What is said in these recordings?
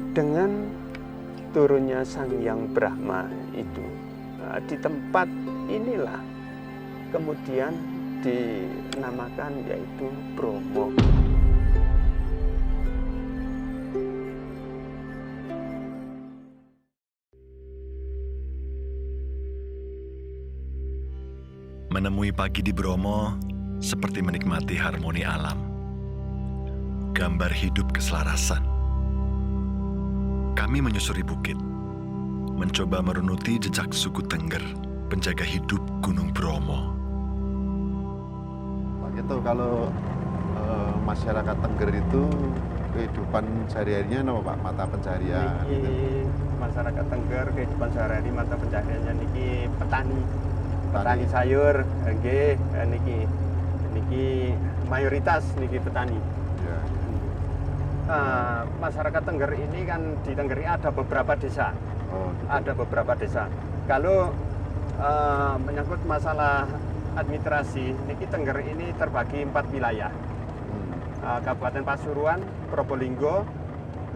Dengan turunnya Sang Hyang Brahma itu, di tempat inilah kemudian dinamakan yaitu Bromo. Menemui pagi di Bromo seperti menikmati harmoni alam. Gambar hidup keselarasan. Kami menyusuri bukit, mencoba merunuti jejak suku Tengger, penjaga hidup Gunung Bromo. Pak Keto, kalau masyarakat Tengger itu kehidupan sehari-harinya apa Pak? Mata pencaharian? Niki masyarakat Tengger kehidupan sehari-hari mata pencahariannya niki petani sayur, nggih niki mayoritas niki petani. Ya. Masyarakat Tengger ini kan di Tengger ini ada beberapa desa. Oh, gitu. Ada beberapa desa. Kalau menyangkut masalah administrasi, niki Tengger ini terbagi 4 wilayah. Kabupaten Pasuruan, Probolinggo,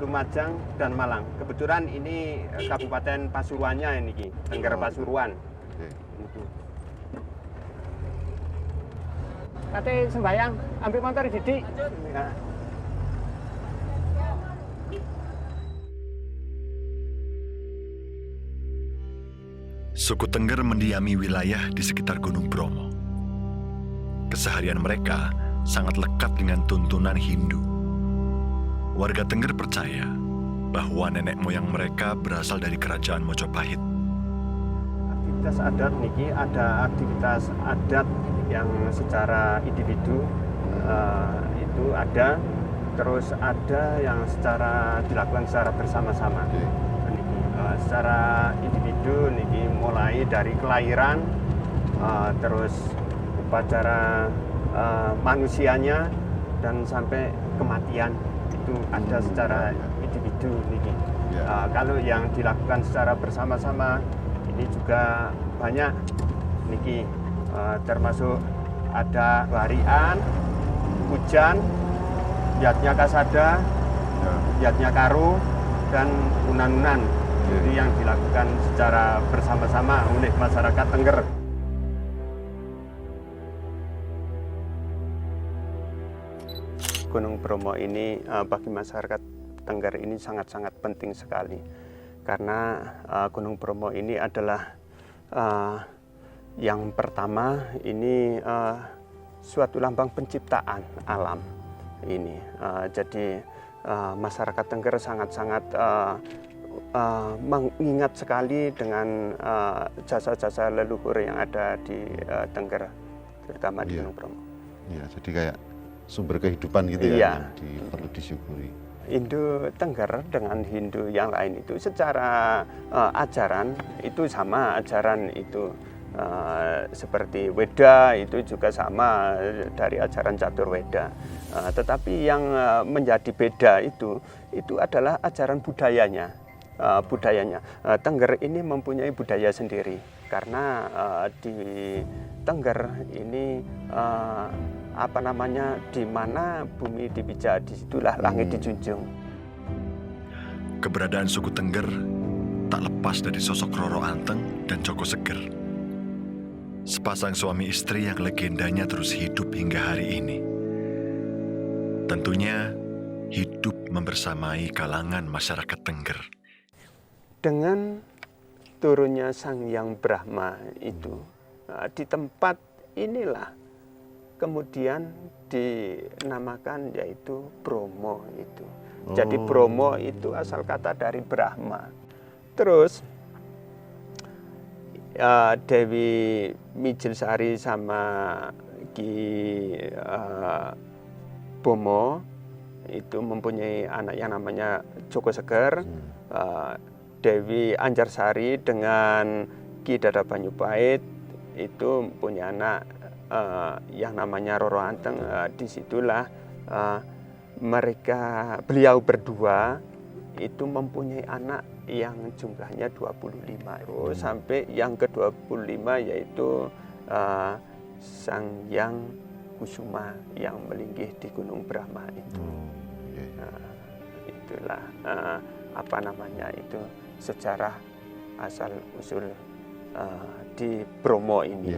Lumajang, dan Malang. Kebetulan ini Kabupaten Pasuruannya ini, Tengger Pasuruan. Oke. Kate sembayang, ambil motor Didi. Ya. Suku Tengger mendiami wilayah di sekitar Gunung Bromo. Keseharian mereka sangat lekat dengan tuntunan Hindu. Warga Tengger percaya bahwa nenek moyang mereka berasal dari kerajaan Mojopahit. Aktivitas adat niki ada aktivitas adat yang secara individu itu ada, terus ada yang dilakukan secara bersama-sama. Niki, secara individu niki mulai dari kelahiran, terus upacara manusianya dan sampai kematian itu ada secara individu niki. Kalau yang dilakukan secara bersama-sama ini juga banyak niki, termasuk ada warian, hujan, yatnya kasada, yatnya karu, dan unan-unan. Jadi yang dilakukan secara bersama-sama oleh masyarakat Tengger. Gunung Bromo ini bagi masyarakat Tengger ini sangat-sangat penting sekali. Karena Gunung Bromo ini adalah yang pertama ini suatu lambang penciptaan alam ini. Jadi masyarakat Tengger sangat-sangat mengingat sekali dengan jasa-jasa leluhur yang ada di Tengger, terutama di Gunung Bromo. Iya, jadi kayak sumber kehidupan gitu ya, yang perlu disyukuri. Hindu Tengger dengan Hindu yang lain itu secara ajaran itu sama, ajaran itu seperti Weda itu juga sama dari ajaran Catur Weda. Tetapi yang menjadi beda itu adalah ajaran budayanya. Tengger ini mempunyai budaya sendiri karena di Tengger ini di mana bumi dipijak, disitulah langit dijunjung. Keberadaan suku Tengger tak lepas dari sosok Roro Anteng dan Joko Seger. Sepasang suami istri yang legendanya terus hidup hingga hari ini. Tentunya hidup membersamai kalangan masyarakat Tengger. Dengan turunnya Sang Hyang Brahma itu. Di tempat inilah kemudian dinamakan yaitu Bromo itu. Jadi Bromo itu asal kata dari Brahma. Terus Dewi Mijilsari sama Ki Bomo itu mempunyai anak yang namanya Joko Seger. Dewi Anjarsari dengan Ki Dada Banyupait itu punya anak yang namanya Roro Anteng. Disitulah beliau berdua itu mempunyai anak yang jumlahnya 25 sampai yang ke-25 yaitu Sang Hyang Kusuma yang melinggih di Gunung Brahma itu. Itulah apa namanya itu sejarah asal usul di Bromo ini.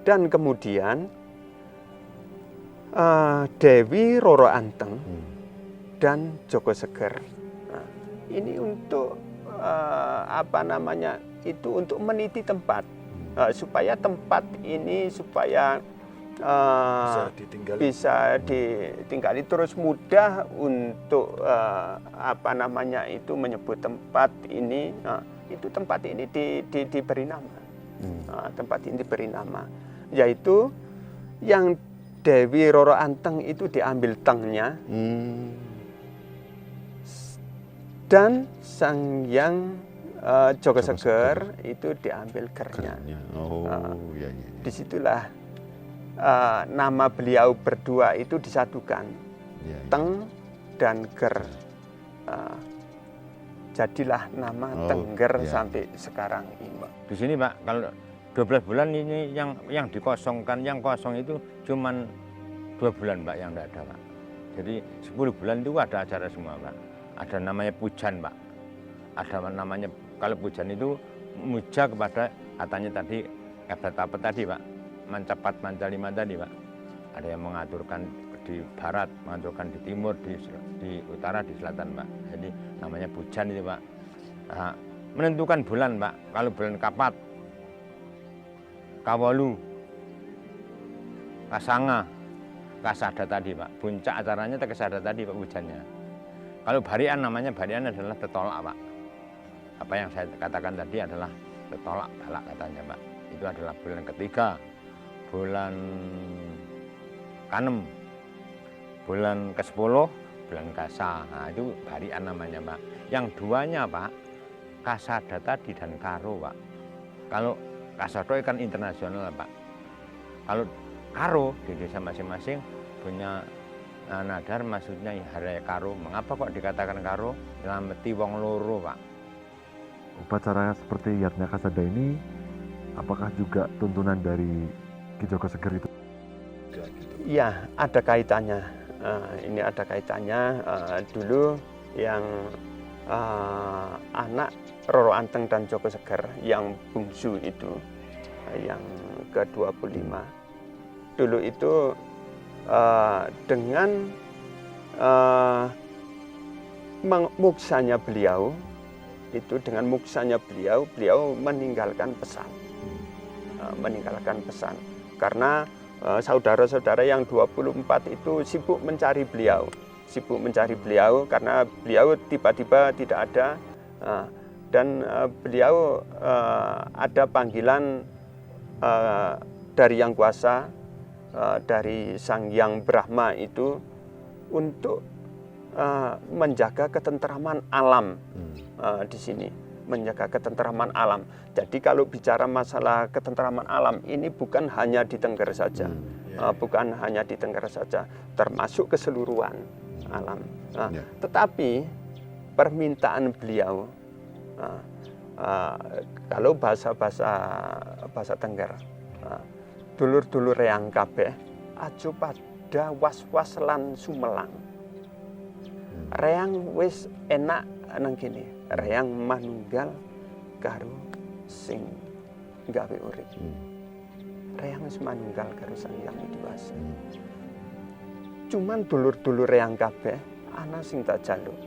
Dan kemudian Dewi Roro Anteng dan Joko Seger. Ini untuk apa namanya itu untuk meniti tempat supaya tempat ini supaya bisa ditinggali terus mudah untuk apa namanya itu menyebut tempat ini. Itu tempat ini diberi nama. Tempat ini diberi nama, yaitu yang Dewi Roro Anteng itu diambil tengnya, dan Sang Hyang Joko Seger itu diambil gernya. Disitulah nama beliau berdua itu disatukan, Teng dan Ger. Jadilah nama Tengger sampai sekarang ini. Di sini Pak, kalau 12 bulan ini yang dikosongkan, yang kosong itu cuman 2 bulan Pak yang tidak ada Pak. Jadi 10 bulan itu ada acara semua Pak. Ada namanya pujan Pak. Ada namanya, kalau pujan itu muja kepada katanya tadi apa tadi Pak, mancapat mancalima tadi Pak. Ada yang mengaturkan di barat, mengaturkan di timur, di utara, di selatan Pak. Jadi namanya pujan itu Pak. Nah, menentukan bulan Pak. Kalau bulan Kapat, Kawalu, Kasanga, Kasada tadi Pak. Puncak acaranya Kasada tadi Pak pujannya. Kalau barian namanya barian adalah tetolak Pak. Apa yang saya katakan tadi adalah tetolak balak katanya Pak. Itu adalah bulan ketiga, bulan Kanem, bulan ke-10, bulan Kasa. Nah, itu barian namanya Pak. Yang duanya Pak, Kasada tadi dan Karo Pak. Kalau Kasada kan internasional Pak. Kalau Karo di desa masing-masing punya nadar, maksudnya Hare Karo. Mengapa kok dikatakan Karo? Nyelameti wong loro Pak. Upacara seperti Yatnya Kasada ini apakah juga tuntunan dari Ki Joko Seger itu? Ya, ada kaitannya. Ini ada kaitannya. Dulu yang anak Roro Anteng dan Joko Seger yang bungsu itu, yang ke-25. Dulu itu dengan muksanya beliau, beliau meninggalkan pesan. Karena saudara-saudara yang 24 itu sibuk mencari beliau karena beliau tiba-tiba tidak ada, dan beliau ada panggilan dari Yang Kuasa, dari Sang Hyang Brahma itu untuk menjaga ketentraman alam di sini, menjaga ketentraman alam. Jadi kalau bicara masalah ketentraman alam ini bukan hanya di Tengger saja, bukan hanya di Tengger saja, termasuk keseluruhan alam. Tetapi permintaan beliau, kalau bahasa Tengger, dulur-dulur reang kabeh aja pada was-was lan sumelang. Reang wis enak nang kene, reang manunggal karo sing gawe urip. Reang wis manunggal karo Sang Hyang Widiwasa. Cuman dulur-dulur reang kabeh ana sing tak jaluk.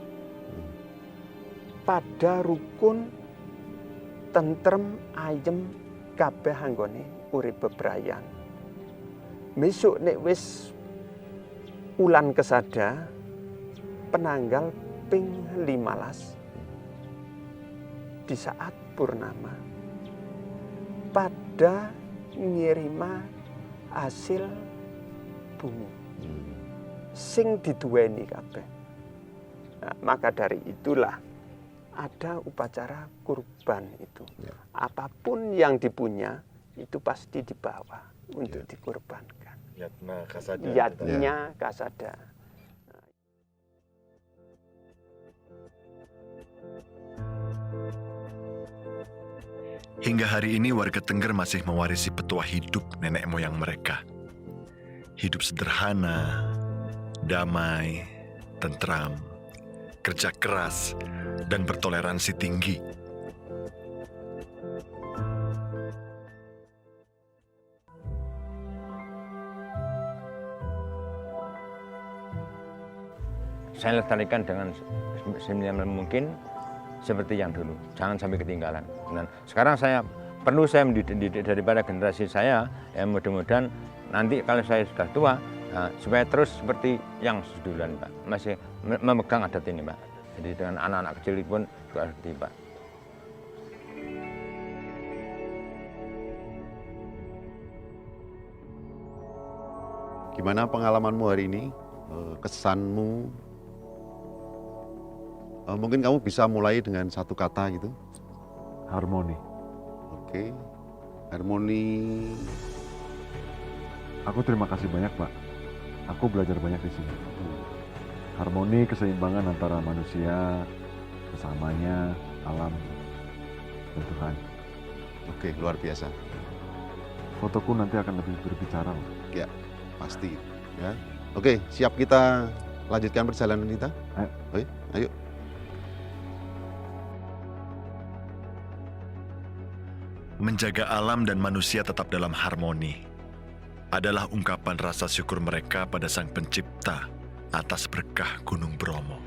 Pada rukun tentrem ayem kabeh anggone urip bebrayan. Besok nek wis ulan kesada penanggal ping 15 di saat purnama pada ngirima hasil bumi sing diduweni kabeh. Nah, maka dari itulah ada upacara kurban itu. Ya. Apapun yang dipunya itu pasti dibawa untuk dikurbankan. Yatna kasada. Yatnya kasada. Hingga hari ini warga Tengger masih mewarisi petua hidup nenek moyang mereka. Hidup sederhana, damai, tentram, kerja keras, dan bertoleransi tinggi. Saya lestarikan dengan seminimal mungkin seperti yang dulu, jangan sampai ketinggalan. Dan sekarang saya mendidik daripada generasi saya, ya mudah-mudahan nanti kalau saya sudah tua, supaya terus seperti yang seduluan, Pak, masih memegang adat ini, Pak. Jadi dengan anak-anak kecil pun juga seperti Pak. Gimana pengalamanmu hari ini? Kesanmu? Mungkin kamu bisa mulai dengan satu kata gitu. Harmoni. Oke. Harmoni. Aku terima kasih banyak, Pak. Aku belajar banyak di sini. Harmoni, keseimbangan antara manusia, sesamanya, alam, dan Tuhan. Oke, luar biasa. Fotoku nanti akan lebih berbicara, loh. Ya, pasti. Ya. Oke, siap kita lanjutkan perjalanan kita? Ayo. Oke, ayo. Menjaga alam dan manusia tetap dalam harmoni adalah ungkapan rasa syukur mereka pada Sang Pencipta atas berkah Gunung Bromo.